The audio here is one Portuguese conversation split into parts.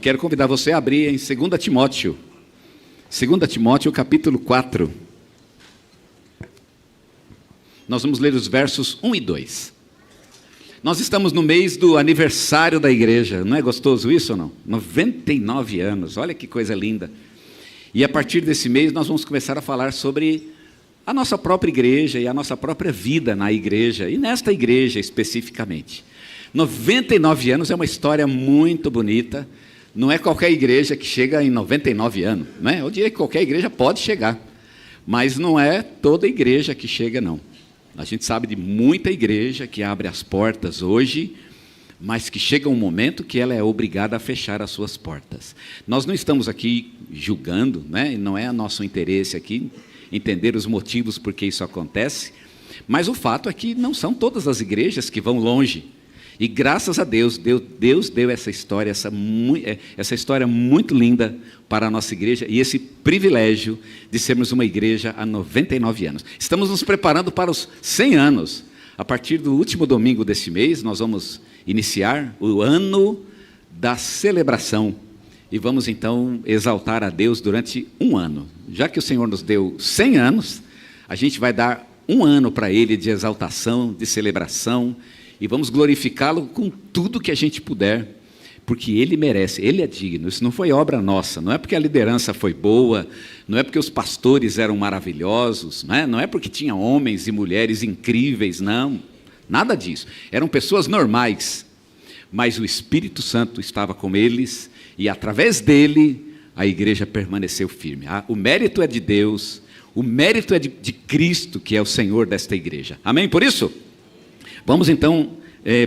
quero convidar você a abrir em 2 Timóteo. 2 Timóteo, capítulo 4. Nós vamos ler os versos 1 e 2. Nós estamos no mês do aniversário da igreja. Não é gostoso isso ou não? 99 anos, olha que coisa linda. E a partir desse mês nós vamos começar a falar sobre a nossa própria igreja e a nossa própria vida na igreja, e nesta igreja especificamente. 99 anos é uma história muito bonita. Não é qualquer igreja que chega em 99 anos, né? Eu diria que qualquer igreja pode chegar, mas não é toda igreja que chega, não. A gente sabe de muita igreja que abre as portas hoje, mas que chega um momento que ela é obrigada a fechar as suas portas. Nós não estamos aqui julgando, né? Não é nosso interesse aqui entender os motivos por que isso acontece, mas o fato é que não são todas as igrejas que vão longe. E graças a Deus, Deus deu essa história, essa história muito linda para a nossa igreja, e esse privilégio de sermos uma igreja há 99 anos. Estamos nos preparando para os 100 anos. A partir do último domingo deste mês, nós vamos iniciar o ano da celebração. E vamos então exaltar a Deus durante um ano. Já que o Senhor nos deu 100 anos, a gente vai dar um ano para Ele de exaltação, de celebração, e vamos glorificá-lo com tudo que a gente puder, porque Ele merece, Ele é digno. Isso não foi obra nossa, não é porque a liderança foi boa, não é porque os pastores eram maravilhosos, não é porque tinha homens e mulheres incríveis, não, nada disso. Eram pessoas normais, mas o Espírito Santo estava com eles, e através dele a igreja permaneceu firme. O mérito é de Deus, o mérito é de Cristo, que é o Senhor desta igreja. Amém? Por isso, vamos então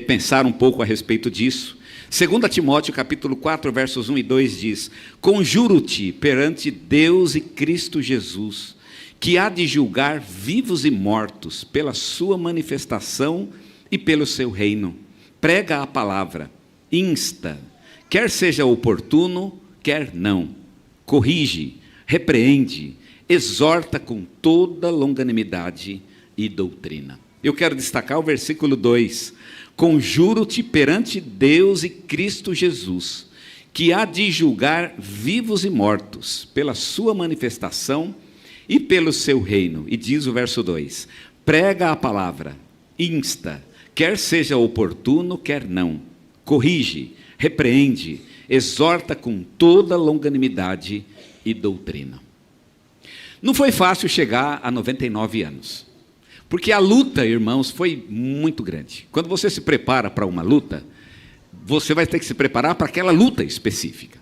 pensar um pouco a respeito disso. 2 Timóteo capítulo 4, versos 1 e 2 diz: Conjuro-te perante Deus e Cristo Jesus, que há de julgar vivos e mortos pela sua manifestação e pelo seu reino. Prega a palavra, insta, quer seja oportuno, quer não. Corrige, repreende, exorta com toda longanimidade e doutrina. Eu quero destacar o versículo 2. Conjuro-te perante Deus e Cristo Jesus, que há de julgar vivos e mortos pela sua manifestação e pelo seu reino. E diz o verso 2: prega a palavra, insta, quer seja oportuno, quer não. Corrige, repreende, exorta com toda longanimidade e doutrina. Não foi fácil chegar a 99 anos. Porque a luta, irmãos, foi muito grande. Quando você se prepara para uma luta, você vai ter que se preparar para aquela luta específica.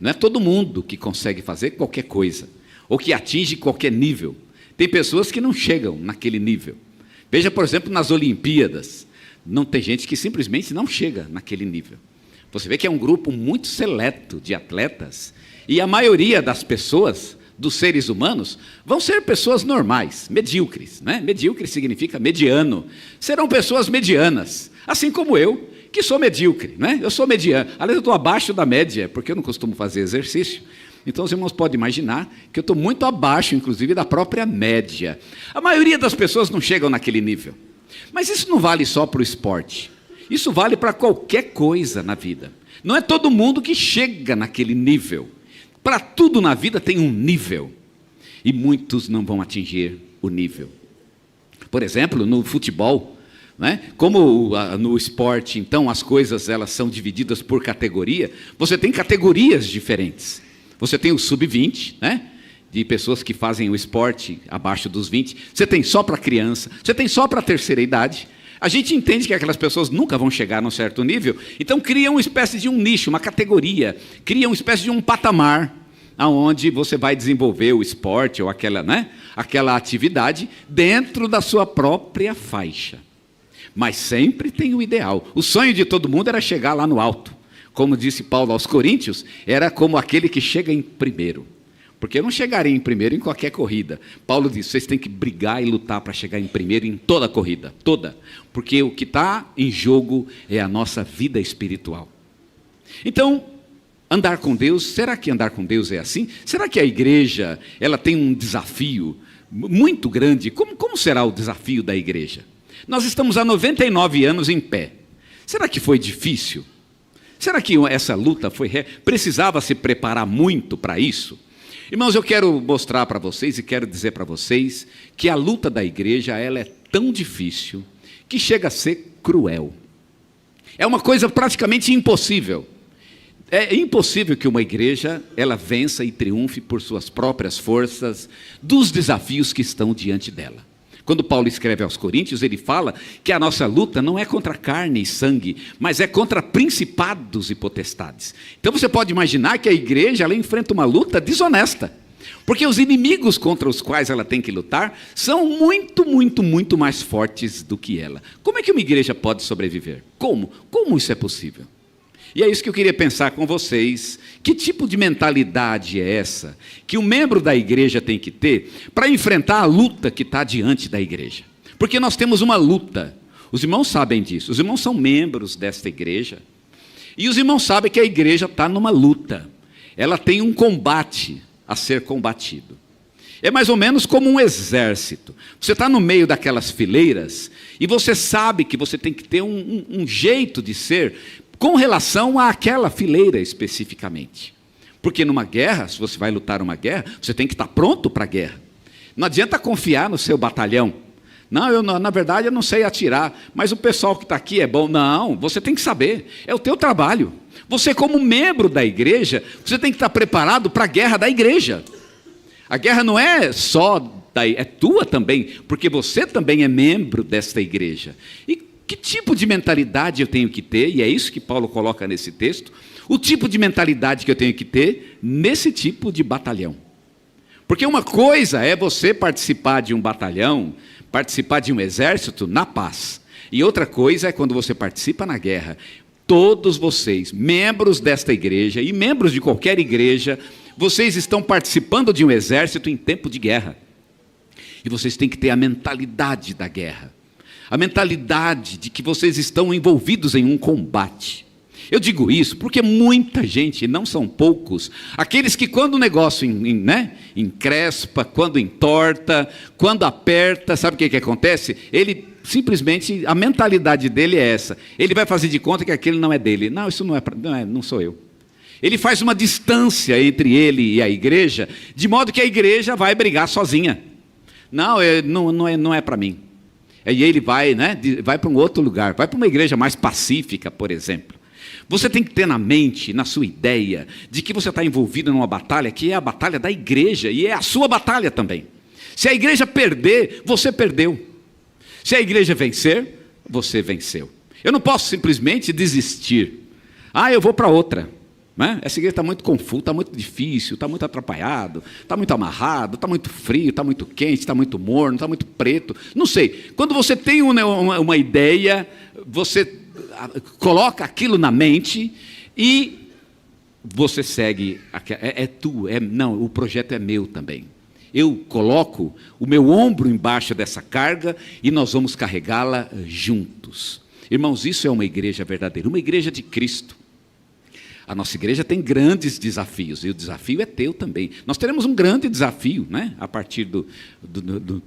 Não é todo mundo que consegue fazer qualquer coisa, ou que atinge qualquer nível. Tem pessoas que não chegam naquele nível. Veja, por exemplo, nas Olimpíadas, não tem gente que simplesmente não chega naquele nível. Você vê que é um grupo muito seleto de atletas, e a maioria das pessoas, dos seres humanos, vão ser pessoas normais, medíocres, né? Medíocre significa mediano. Serão pessoas medianas, assim como eu, que sou medíocre, né? Eu sou mediano. Aliás, eu estou abaixo da média, porque eu não costumo fazer exercício. Então, os irmãos podem imaginar que eu estou muito abaixo, inclusive, da própria média. A maioria das pessoas não chegam naquele nível. Mas isso não vale só para o esporte. Isso vale para qualquer coisa na vida. Não é todo mundo que chega naquele nível. Para tudo na vida tem um nível, e muitos não vão atingir o nível. Por exemplo, no futebol, né? Como no esporte, então, as coisas elas são divididas por categoria, você tem categorias diferentes. Você tem o sub-20, né? De pessoas que fazem o esporte abaixo dos 20, você tem só para criança, você tem só para a terceira idade. A gente entende que aquelas pessoas nunca vão chegar num certo nível, então cria uma espécie de um nicho, uma categoria, cria uma espécie de um patamar, aonde você vai desenvolver o esporte ou aquela atividade dentro da sua própria faixa. Mas sempre tem o ideal. O sonho de todo mundo era chegar lá no alto. Como disse Paulo aos Coríntios, era como aquele que chega em primeiro. Porque eu não chegaria em primeiro em qualquer corrida. Paulo diz, vocês têm que brigar e lutar para chegar em primeiro em toda a corrida, toda. Porque o que está em jogo é a nossa vida espiritual. Então, andar com Deus, será que andar com Deus é assim? Será que a igreja ela tem um desafio muito grande? Como será o desafio da igreja? Nós estamos há 99 anos em pé. Será que foi difícil? Será que essa luta precisava se preparar muito para isso? Irmãos, eu quero mostrar para vocês e quero dizer para vocês que a luta da igreja, ela é tão difícil que chega a ser cruel. É uma coisa praticamente impossível. É impossível que uma igreja, ela vença e triunfe por suas próprias forças dos desafios que estão diante dela. Quando Paulo escreve aos Coríntios, ele fala que a nossa luta não é contra carne e sangue, mas é contra principados e potestades. Então você pode imaginar que a igreja, ela enfrenta uma luta desonesta, porque os inimigos contra os quais ela tem que lutar são muito, muito, muito mais fortes do que ela. Como é que uma igreja pode sobreviver? Como? Como isso é possível? E é isso que eu queria pensar com vocês. Que tipo de mentalidade é essa que o membro da igreja tem que ter para enfrentar a luta que está diante da igreja? Porque nós temos uma luta. Os irmãos sabem disso. Os irmãos são membros desta igreja. E os irmãos sabem que a igreja está numa luta. Ela tem um combate a ser combatido. É mais ou menos como um exército. Você está no meio daquelas fileiras e você sabe que você tem que ter um jeito de ser com relação àquela fileira especificamente. Porque numa guerra, se você vai lutar uma guerra, você tem que estar pronto para a guerra. Não adianta confiar no seu batalhão. Não, na verdade eu não sei atirar, mas o pessoal que está aqui é bom. Não, você tem que saber, é o teu trabalho. Você como membro da igreja, você tem que estar preparado para a guerra da igreja. A guerra não é só é tua também, porque você também é membro desta igreja. E que tipo de mentalidade eu tenho que ter, e é isso que Paulo coloca nesse texto, o tipo de mentalidade que eu tenho que ter nesse tipo de batalhão. Porque uma coisa é você participar de um batalhão, participar de um exército na paz, e outra coisa é quando você participa na guerra. Todos vocês, membros desta igreja e membros de qualquer igreja, vocês estão participando de um exército em tempo de guerra. E vocês têm que ter a mentalidade da guerra. A mentalidade de que vocês estão envolvidos em um combate. Eu digo isso porque muita gente, não são poucos, aqueles que quando o negócio encrespa, quando entorta, quando aperta, sabe o que acontece? Ele simplesmente, a mentalidade dele é essa. Ele vai fazer de conta que aquilo não é dele. Não, isso não sou eu. Ele faz uma distância entre ele e a igreja, de modo que a igreja vai brigar sozinha. Não é para mim. E ele vai para um outro lugar, vai para uma igreja mais pacífica, por exemplo. Você tem que ter na mente, na sua ideia, de que você está envolvido numa batalha que é a batalha da igreja, e é a sua batalha também. Se a igreja perder, você perdeu. Se a igreja vencer, você venceu. Eu não posso simplesmente desistir. Eu vou para outra. Essa igreja está muito confusa, está muito difícil, está muito atrapalhado, está muito amarrado, está muito frio, está muito quente, está muito morno, está muito preto. Não sei. Quando você tem uma ideia, você coloca aquilo na mente e você segue. Não, o projeto é meu também. Eu coloco o meu ombro embaixo dessa carga e nós vamos carregá-la juntos. Irmãos, isso é uma igreja verdadeira, uma igreja de Cristo. A nossa igreja tem grandes desafios, e o desafio é teu também. Nós teremos um grande desafio, a partir do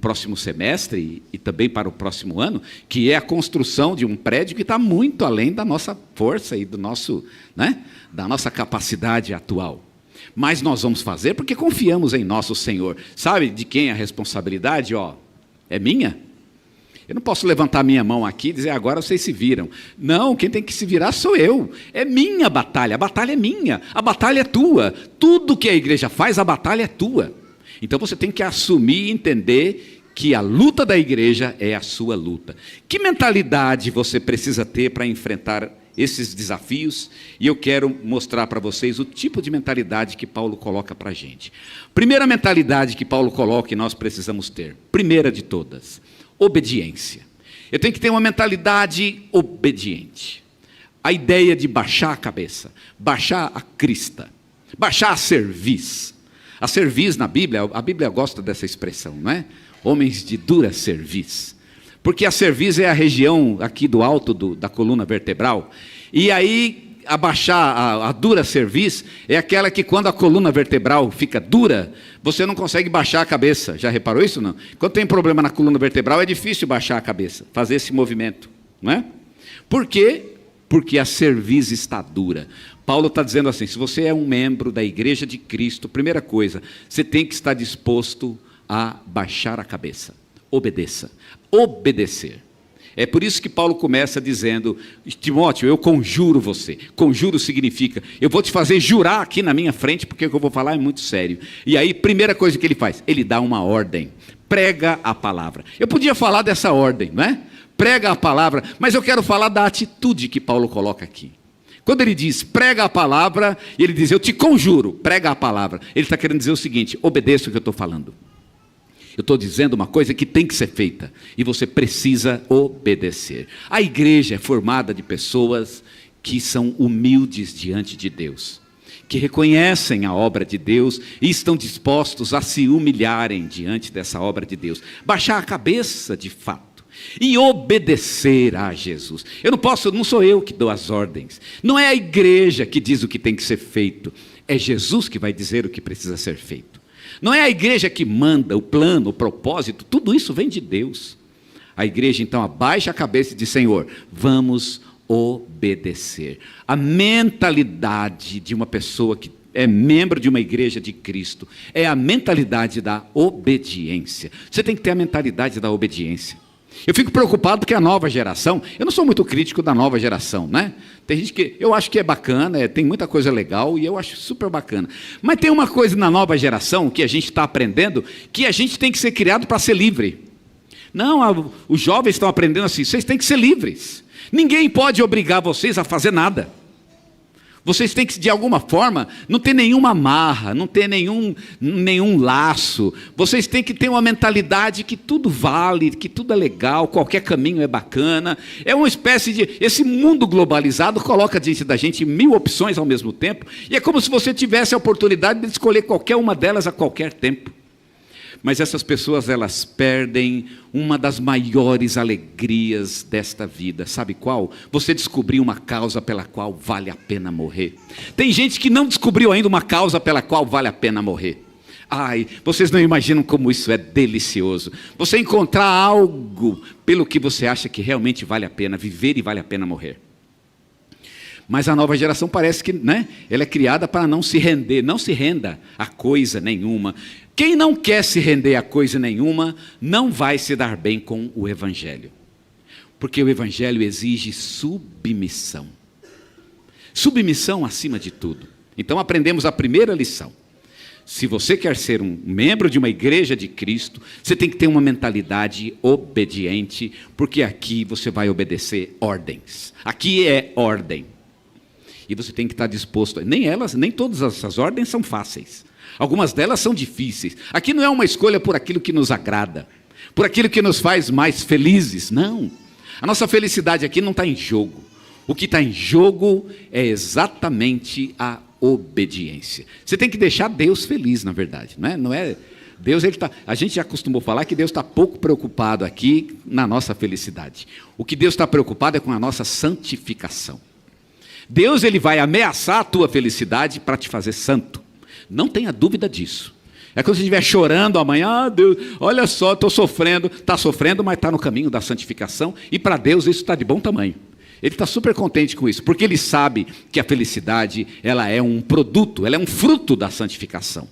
próximo semestre e também para o próximo ano, que é a construção de um prédio que está muito além da nossa força e da nossa capacidade atual. Mas nós vamos fazer porque confiamos em nosso Senhor. Sabe de quem é a responsabilidade? É minha? Eu não posso levantar minha mão aqui e dizer, agora vocês se viram. Não, quem tem que se virar sou eu. É minha batalha, a batalha é minha, a batalha é tua. Tudo que a igreja faz, a batalha é tua. Então você tem que assumir e entender que a luta da igreja é a sua luta. Que mentalidade você precisa ter para enfrentar esses desafios? E eu quero mostrar para vocês o tipo de mentalidade que Paulo coloca para a gente. Primeira mentalidade que Paulo coloca e nós precisamos ter, primeira de todas, obediência. Eu tenho que ter uma mentalidade obediente. A ideia de baixar a cabeça, baixar a crista, baixar a cerviz. A cerviz na Bíblia, a Bíblia gosta dessa expressão, não é? Homens de dura cerviz. Porque a cerviz é a região aqui do alto da coluna vertebral. E aí, abaixar a dura cerviz é aquela que quando a coluna vertebral fica dura, você não consegue baixar a cabeça. Já reparou isso, não? Quando tem problema na coluna vertebral, é difícil baixar a cabeça, fazer esse movimento, não é? Porque porque a cerviz está dura. Paulo está dizendo assim, se você é um membro da igreja de Cristo, primeira coisa, você tem que estar disposto a baixar a cabeça. Obedeça. Obedecer. É por isso que Paulo começa dizendo, Timóteo, eu conjuro você. Conjuro significa, eu vou te fazer jurar aqui na minha frente, porque o que eu vou falar é muito sério. E aí, primeira coisa que ele faz, ele dá uma ordem. Prega a palavra. Eu podia falar dessa ordem, não é? Prega a palavra, mas eu quero falar da atitude que Paulo coloca aqui. Quando ele diz, prega a palavra, e ele diz, eu te conjuro, prega a palavra. Ele está querendo dizer o seguinte, obedeça o que eu estou falando. Eu estou dizendo uma coisa que tem que ser feita, e você precisa obedecer. A igreja é formada de pessoas que são humildes diante de Deus, que reconhecem a obra de Deus e estão dispostos a se humilharem diante dessa obra de Deus, baixar a cabeça de fato e obedecer a Jesus. Não sou eu que dou as ordens, não é a igreja que diz o que tem que ser feito, é Jesus que vai dizer o que precisa ser feito. Não é a igreja que manda o plano, o propósito, tudo isso vem de Deus. A igreja então abaixa a cabeça e diz, Senhor, vamos obedecer. A mentalidade de uma pessoa que é membro de uma igreja de Cristo é a mentalidade da obediência. Você tem que ter a mentalidade da obediência. Eu fico preocupado porque a nova geração, eu não sou muito crítico da nova geração, né? Tem gente que eu acho que é bacana, tem muita coisa legal e eu acho super bacana. Mas tem uma coisa na nova geração que a gente está aprendendo, que a gente tem que ser criado para ser livre. Não, os jovens estão aprendendo assim, vocês têm que ser livres. Ninguém pode obrigar vocês a fazer nada. Vocês têm que, de alguma forma, não ter nenhuma amarra, não ter nenhum laço. Vocês têm que ter uma mentalidade que tudo vale, que tudo é legal, qualquer caminho é bacana. É uma espécie de... Esse mundo globalizado coloca diante da gente 1000 opções ao mesmo tempo. E é como se você tivesse a oportunidade de escolher qualquer uma delas a qualquer tempo. Mas essas pessoas, elas perdem uma das maiores alegrias desta vida. Sabe qual? Você descobriu uma causa pela qual vale a pena morrer. Tem gente que não descobriu ainda uma causa pela qual vale a pena morrer. Ai, vocês não imaginam como isso é delicioso. Você encontrar algo pelo que você acha que realmente vale a pena viver e vale a pena morrer. Mas a nova geração parece que, né, ela é criada para não se render. Não se renda a coisa nenhuma. Quem não quer se render a coisa nenhuma, não vai se dar bem com o Evangelho. Porque o Evangelho exige submissão. Submissão acima de tudo. Então aprendemos a primeira lição. Se você quer ser um membro de uma igreja de Cristo, você tem que ter uma mentalidade obediente, porque aqui você vai obedecer ordens. Aqui é ordem. E você tem que estar disposto. Nem todas essas ordens são fáceis. Algumas delas são difíceis. Aqui não é uma escolha por aquilo que nos agrada, por aquilo que nos faz mais felizes. Não. A nossa felicidade aqui não está em jogo. O que está em jogo é exatamente a obediência. Você tem que deixar Deus feliz, na verdade. Não é Deus, a gente já costumou falar que Deus está pouco preocupado aqui na nossa felicidade. O que Deus está preocupado é com a nossa santificação. Deus, ele vai ameaçar a tua felicidade para te fazer santo. Não tenha dúvida disso. É quando você estiver chorando amanhã, Deus, olha só, estou sofrendo. Está sofrendo, mas está no caminho da santificação. E para Deus isso está de bom tamanho. Ele está super contente com isso, porque ele sabe que a felicidade, ela é um produto, ela é um fruto da santificação.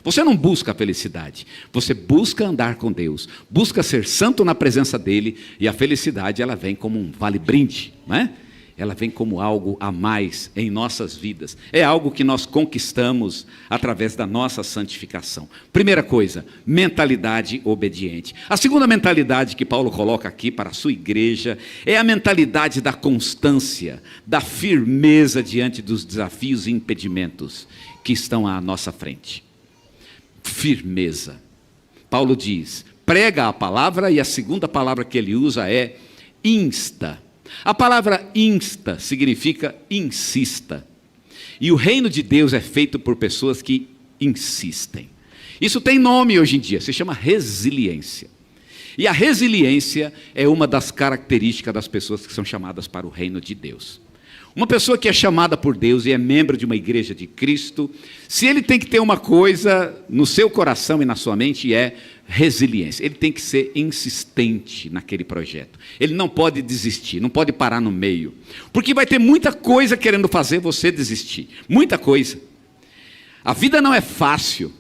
Você não busca a felicidade, você busca andar com Deus, busca ser santo na presença dele, e a felicidade, ela vem como um vale-brinde, não é? Ela vem como algo a mais em nossas vidas. É algo que nós conquistamos através da nossa santificação. Primeira coisa, mentalidade obediente. A segunda mentalidade que Paulo coloca aqui para a sua igreja é a mentalidade da constância, da firmeza diante dos desafios e impedimentos que estão à nossa frente. Firmeza. Paulo diz, prega a palavra, e a segunda palavra que ele usa é insta. A palavra insta significa insista. E o reino de Deus é feito por pessoas que insistem. Isso tem nome hoje em dia, se chama resiliência. E a resiliência é uma das características das pessoas que são chamadas para o reino de Deus. Uma pessoa que é chamada por Deus e é membro de uma igreja de Cristo, se ele tem que ter uma coisa no seu coração e na sua mente, é resiliência. Ele tem que ser insistente naquele projeto. Ele não pode desistir, não pode parar no meio. Porque vai ter muita coisa querendo fazer você desistir. Muita coisa. A vida não é fácil.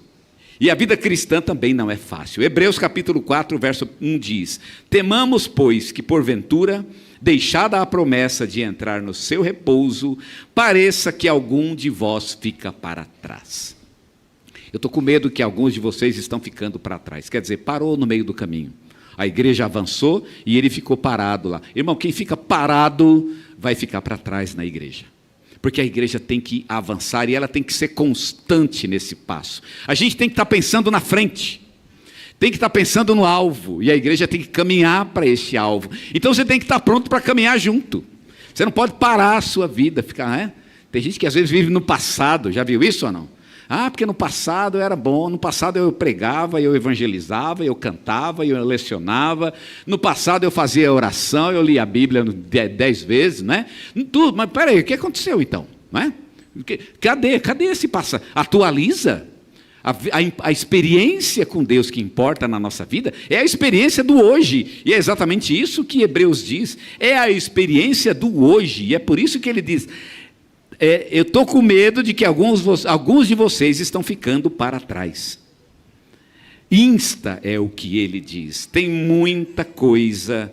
E a vida cristã também não é fácil. Hebreus capítulo 4, verso 1 diz: temamos, pois, que porventura, deixada a promessa de entrar no seu repouso, pareça que algum de vós fica para trás. Eu estou com medo que alguns de vocês estão ficando para trás. Quer dizer, parou no meio do caminho. A igreja avançou e ele ficou parado lá. Irmão, quem fica parado vai ficar para trás na igreja. Porque a igreja tem que avançar e ela tem que ser constante nesse passo. A gente tem que estar pensando na frente. Tem que estar pensando no alvo, e a igreja tem que caminhar para esse alvo. Então você tem que estar pronto para caminhar junto. Você não pode parar a sua vida, ficar, Tem gente que às vezes vive no passado, já viu isso ou não? Porque no passado era bom, no passado eu pregava, eu evangelizava, eu cantava, eu lecionava, no passado eu fazia oração, eu lia a Bíblia 10 vezes, né? Tudo, mas peraí, o que aconteceu então? Não é? Cadê esse passado? Atualiza. A experiência com Deus que importa na nossa vida é a experiência do hoje, e é exatamente isso que Hebreus diz, é a experiência do hoje, e é por isso que ele diz, eu estou com medo de que alguns de vocês estão ficando para trás. Insta é o que ele diz, tem muita coisa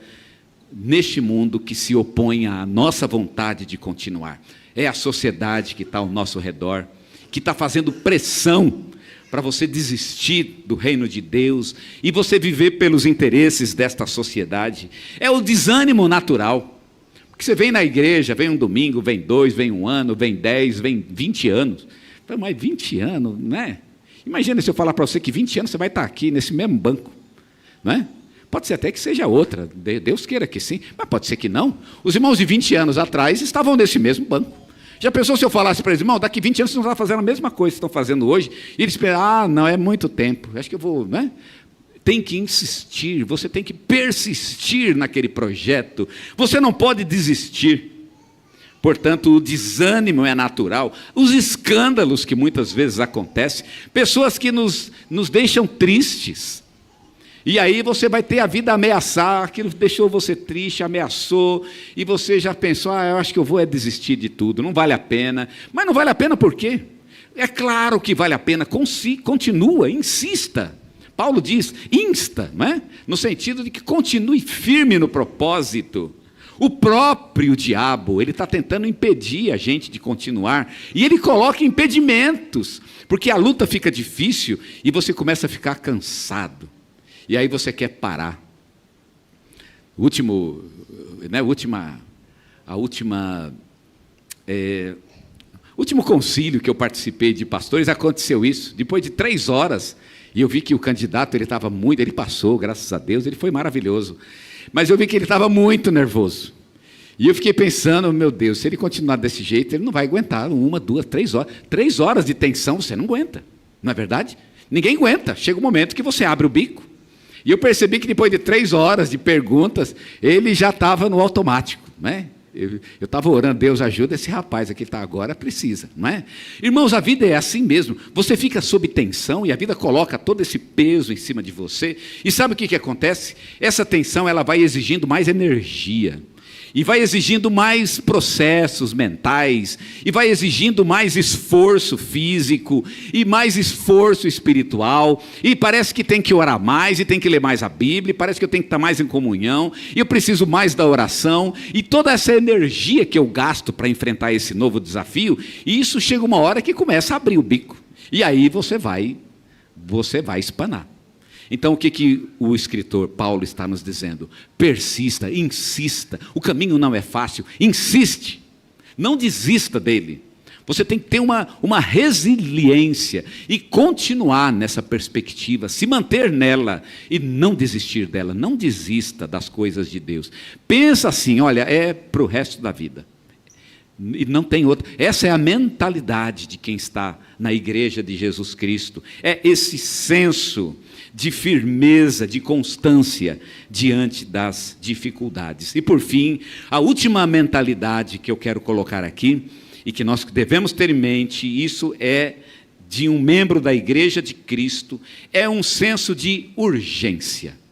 neste mundo que se opõe à nossa vontade de continuar, é a sociedade que está ao nosso redor, que está fazendo pressão para você desistir do reino de Deus e você viver pelos interesses desta sociedade. É o desânimo natural. Porque você vem na igreja, vem um domingo, vem 2, vem 1 ano, vem 10, vem 20 anos. Mas 20 anos, não é? Imagina se eu falar para você que 20 anos você vai estar aqui nesse mesmo banco, não é? Pode ser até que seja outra, Deus queira que sim, mas pode ser que não. Os irmãos de 20 anos atrás estavam nesse mesmo banco. Já pensou se eu falasse para eles, irmão, daqui 20 anos vocês vão estar fazendo a mesma coisa que estão fazendo hoje, e eles pensam, não, é muito tempo, acho que eu vou, né? Tem que insistir, você tem que persistir naquele projeto, você não pode desistir. Portanto, o desânimo é natural, os escândalos que muitas vezes acontecem, pessoas que nos deixam tristes, e aí você vai ter a vida ameaçar, aquilo deixou você triste, ameaçou, e você já pensou, eu acho que eu vou desistir de tudo, não vale a pena. Mas não vale a pena por quê? É claro que vale a pena, continua, insista. Paulo diz, insta, não é? No sentido de que continue firme no propósito. O próprio diabo, ele está tentando impedir a gente de continuar, e ele coloca impedimentos, porque a luta fica difícil, e você começa a ficar cansado. E aí você quer parar. O último concílio que eu participei de pastores, aconteceu isso. Depois de 3 horas, e eu vi que o candidato, ele passou, graças a Deus, ele foi maravilhoso. Mas eu vi que ele estava muito nervoso. E eu fiquei pensando, meu Deus, se ele continuar desse jeito, ele não vai aguentar 1, 2, 3 horas. 3 horas de tensão você não aguenta, não é verdade? Ninguém aguenta. Chega um momento que você abre o bico. E eu percebi que depois de 3 horas de perguntas, ele já estava no automático, né? Eu estava orando, Deus ajuda esse rapaz aqui, está agora, precisa, não é? Irmãos, a vida é assim mesmo, você fica sob tensão e a vida coloca todo esse peso em cima de você, e sabe o que acontece? Essa tensão, ela vai exigindo mais energia, e vai exigindo mais processos mentais, e vai exigindo mais esforço físico, e mais esforço espiritual, e parece que tem que orar mais, e tem que ler mais a Bíblia, e parece que eu tenho que estar mais em comunhão, e eu preciso mais da oração, e toda essa energia que eu gasto para enfrentar esse novo desafio, e isso chega uma hora que começa a abrir o bico, e aí você vai espanar. Então o que o escritor Paulo está nos dizendo? Persista, insista, o caminho não é fácil, insiste, não desista dele. Você tem que ter uma resiliência e continuar nessa perspectiva, se manter nela e não desistir dela, não desista das coisas de Deus. Pensa assim, olha, é para o resto da vida. E não tem outra. Essa é a mentalidade de quem está na igreja de Jesus Cristo. É esse senso de firmeza, de constância diante das dificuldades. E por fim, a última mentalidade que eu quero colocar aqui, e que nós devemos ter em mente, isso é de um membro da igreja de Cristo, é um senso de urgência.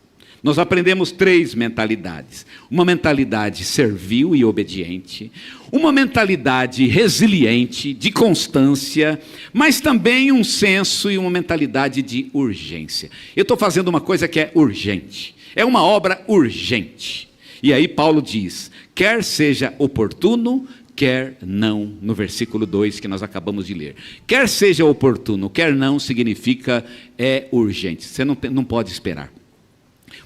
Nós aprendemos 3 mentalidades. Uma mentalidade servil e obediente, uma mentalidade resiliente, de constância, mas também um senso e uma mentalidade de urgência. Eu estou fazendo uma coisa que é urgente, é uma obra urgente. E aí Paulo diz, quer seja oportuno, quer não, no versículo 2 que nós acabamos de ler. Quer seja oportuno, quer não, significa é urgente. Você não pode esperar.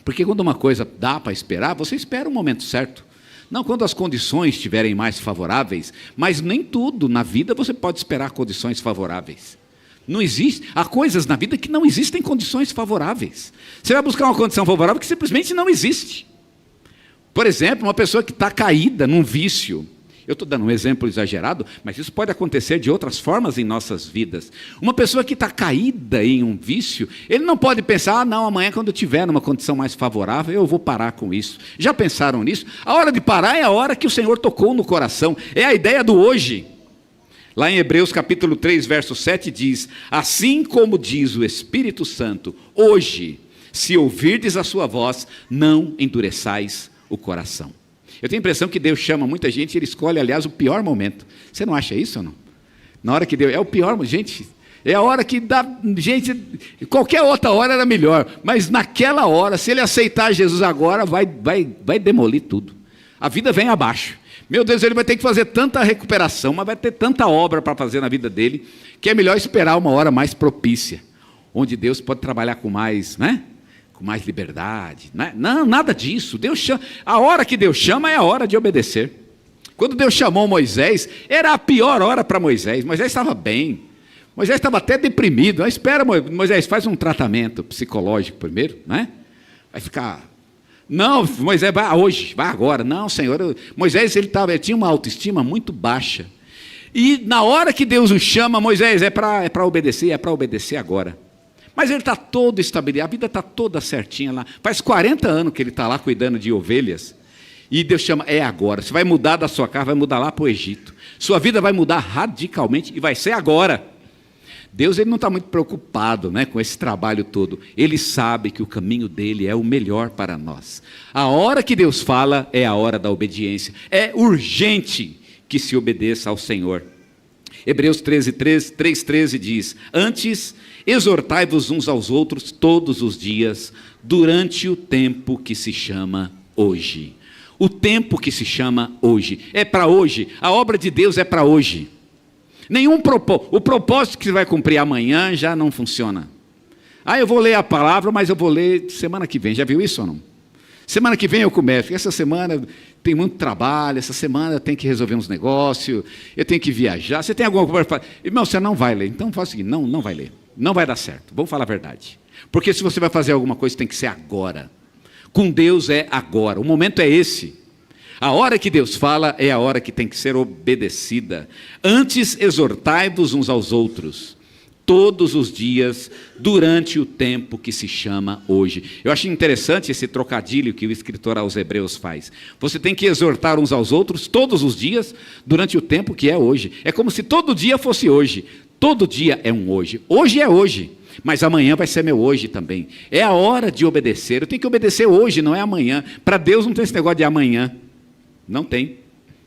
Porque quando uma coisa dá para esperar, você espera o momento certo. Não quando as condições estiverem mais favoráveis, mas nem tudo na vida você pode esperar condições favoráveis. Não existe, há coisas na vida que não existem condições favoráveis. Você vai buscar uma condição favorável que simplesmente não existe. Por exemplo, uma pessoa que está caída num vício. Eu estou dando um exemplo exagerado, mas isso pode acontecer de outras formas em nossas vidas. Uma pessoa que está caída em um vício, ele não pode pensar, não, amanhã quando eu estiver numa condição mais favorável, eu vou parar com isso. Já pensaram nisso? A hora de parar é a hora que o Senhor tocou no coração. É a ideia do hoje. Lá em Hebreus capítulo 3, verso 7 diz, assim como diz o Espírito Santo, hoje, se ouvirdes a sua voz, não endureçais o coração. Eu tenho a impressão que Deus chama muita gente e Ele escolhe, aliás, o pior momento. Você não acha isso ou não? Na hora que Deus... É o pior, gente. É a hora que dá... Gente, qualquer outra hora era melhor. Mas naquela hora, se ele aceitar Jesus agora, vai demolir tudo. A vida vem abaixo. Meu Deus, ele vai ter que fazer tanta recuperação, mas vai ter tanta obra para fazer na vida dele, que é melhor esperar uma hora mais propícia, onde Deus pode trabalhar com mais, né? Com mais liberdade, né? Não, nada disso. Deus chama, a hora que Deus chama é a hora de obedecer. Quando Deus chamou Moisés, era a pior hora para Moisés. Moisés estava bem, Moisés estava até deprimido. Ah, espera, Moisés, faz um tratamento psicológico primeiro, né? Vai ficar... Não, Moisés, vai hoje, vai agora. Não, Senhor, Moisés ele tinha uma autoestima muito baixa. E na hora que Deus o chama, Moisés, é para obedecer agora. Mas ele está todo estabelecido, a vida está toda certinha lá. Faz 40 anos que ele está lá cuidando de ovelhas. E Deus chama, é agora. Você vai mudar da sua casa, vai mudar lá para o Egito. Sua vida vai mudar radicalmente e vai ser agora. Deus ele não está muito preocupado, né, com esse trabalho todo. Ele sabe que o caminho dele é o melhor para nós. A hora que Deus fala é a hora da obediência. É urgente que se obedeça ao Senhor. Hebreus 3:13 diz, antes exortai-vos uns aos outros todos os dias, durante o tempo que se chama hoje. O tempo que se chama hoje. É para hoje. A obra de Deus é para hoje. O propósito que você vai cumprir amanhã já não funciona. Ah, eu vou ler a palavra, mas eu vou ler semana que vem. Já viu isso ou não? Semana que vem eu começo. Essa semana tem muito trabalho, essa semana eu tenho que resolver uns negócios, eu tenho que viajar. Você tem alguma coisa para fazer? Irmão, você não vai ler. Então faz o seguinte, não vai ler. Não vai dar certo. Vamos falar a verdade. Porque se você vai fazer alguma coisa, tem que ser agora. Com Deus é agora. O momento é esse. A hora que Deus fala é a hora que tem que ser obedecida. Antes exortai-vos uns aos outros, todos os dias, durante o tempo que se chama hoje. Eu acho interessante esse trocadilho que o escritor aos Hebreus faz. Você tem que exortar uns aos outros todos os dias, durante o tempo que é hoje. É como se todo dia fosse hoje. Todo dia é um hoje. Hoje é hoje. Mas amanhã vai ser meu hoje também. É a hora de obedecer. Eu tenho que obedecer hoje, não é amanhã. Para Deus não tem esse negócio de amanhã. Não tem.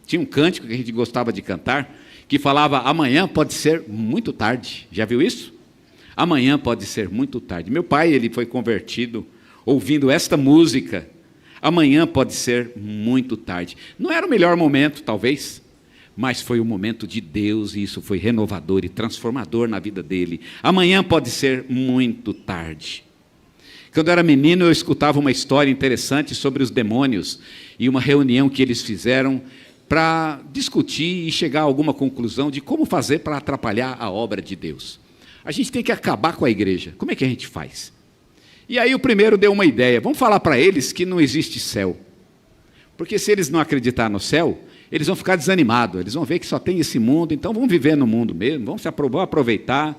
Tinha um cântico que a gente gostava de cantar, que falava, amanhã pode ser muito tarde. Já viu isso? Amanhã pode ser muito tarde. Meu pai, ele foi convertido ouvindo esta música. Amanhã pode ser muito tarde. Não era o melhor momento, talvez, mas foi o momento de Deus e isso foi renovador e transformador na vida dele. Amanhã pode ser muito tarde. Quando eu era menino, eu escutava uma história interessante sobre os demônios e uma reunião que eles fizeram para discutir e chegar a alguma conclusão de como fazer para atrapalhar a obra de Deus. A gente tem que acabar com a igreja. Como é que a gente faz? E aí o primeiro deu uma ideia. Vamos falar para eles que não existe céu. Porque se eles não acreditarem no céu, eles vão ficar desanimados, eles vão ver que só tem esse mundo, então vamos viver no mundo mesmo, vamos aproveitar.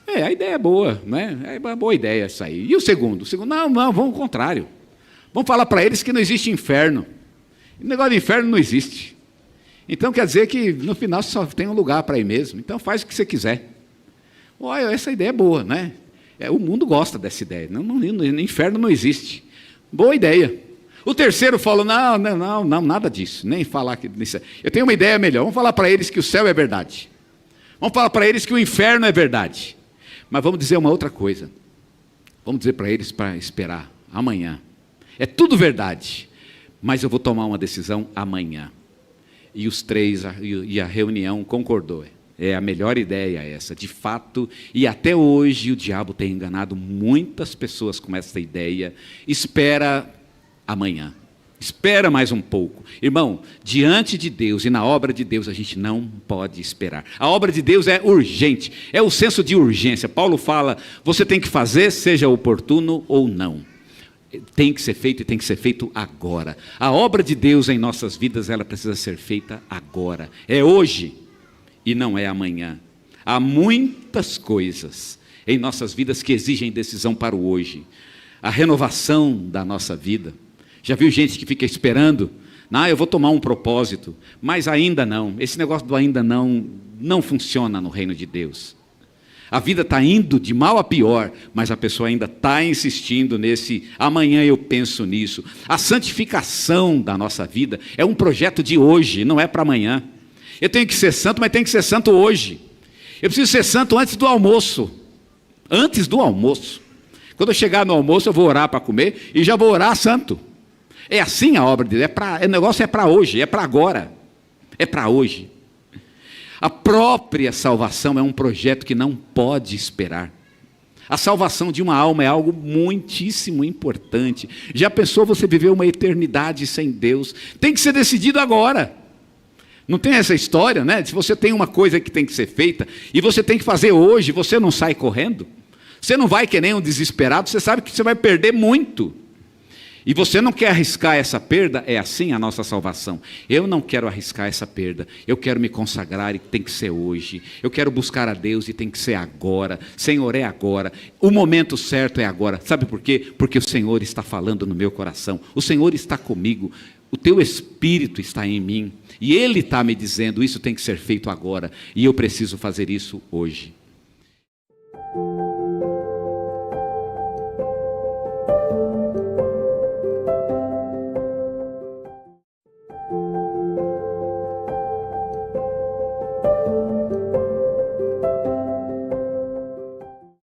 A ideia é boa, né? É uma boa ideia isso aí. E o segundo? O segundo, não, vamos ao contrário. Vamos falar para eles que não existe inferno. O negócio de inferno não existe. Então quer dizer que no final só tem um lugar para ir mesmo. Então faz o que você quiser. Olha, essa ideia é boa, né? O mundo gosta dessa ideia. No inferno não existe. Boa ideia. O terceiro falou, não, nada disso. Nem falar que isso. Eu tenho uma ideia melhor. Vamos falar para eles que o céu é verdade. Vamos falar para eles que o inferno é verdade. Mas vamos dizer uma outra coisa. Vamos dizer para eles para esperar amanhã. É tudo verdade, mas eu vou tomar uma decisão amanhã. E os três, e a reunião concordou. É a melhor ideia essa, de fato. E até hoje o diabo tem enganado muitas pessoas com essa ideia. Espera amanhã. Espera mais um pouco. Irmão, diante de Deus e na obra de Deus a gente não pode esperar. A obra de Deus é urgente, é o senso de urgência. Paulo fala, você tem que fazer, seja oportuno ou não. Tem que ser feito e tem que ser feito agora. A obra de Deus em nossas vidas, ela precisa ser feita agora. É hoje e não é amanhã. Há muitas coisas em nossas vidas que exigem decisão para o hoje. A renovação da nossa vida. Já viu gente que fica esperando? Eu vou tomar um propósito, mas ainda não. Esse negócio do ainda não funciona no reino de Deus. A vida está indo de mal a pior, mas a pessoa ainda está insistindo nesse amanhã eu penso nisso. A santificação da nossa vida é um projeto de hoje, não é para amanhã. Eu tenho que ser santo, mas tenho que ser santo hoje. Eu preciso ser santo antes do almoço. Antes do almoço. Quando eu chegar no almoço, eu vou orar para comer e já vou orar santo. É assim a obra de Deus. O negócio é para hoje, é para agora. É para hoje. A própria salvação é um projeto que não pode esperar. A salvação de uma alma é algo muitíssimo importante. Já pensou você viver uma eternidade sem Deus? Tem que ser decidido agora. Não tem essa história, né? Se você tem uma coisa que tem que ser feita e você tem que fazer hoje, você não sai correndo? Você não vai que nem um desesperado, você sabe que você vai perder muito. E você não quer arriscar essa perda? É assim a nossa salvação. Eu não quero arriscar essa perda. Eu quero me consagrar e tem que ser hoje. Eu quero buscar a Deus e tem que ser agora. Senhor, é agora. O momento certo é agora. Sabe por quê? Porque o Senhor está falando no meu coração. O Senhor está comigo. O teu Espírito está em mim. E Ele está me dizendo, isso tem que ser feito agora. E eu preciso fazer isso hoje.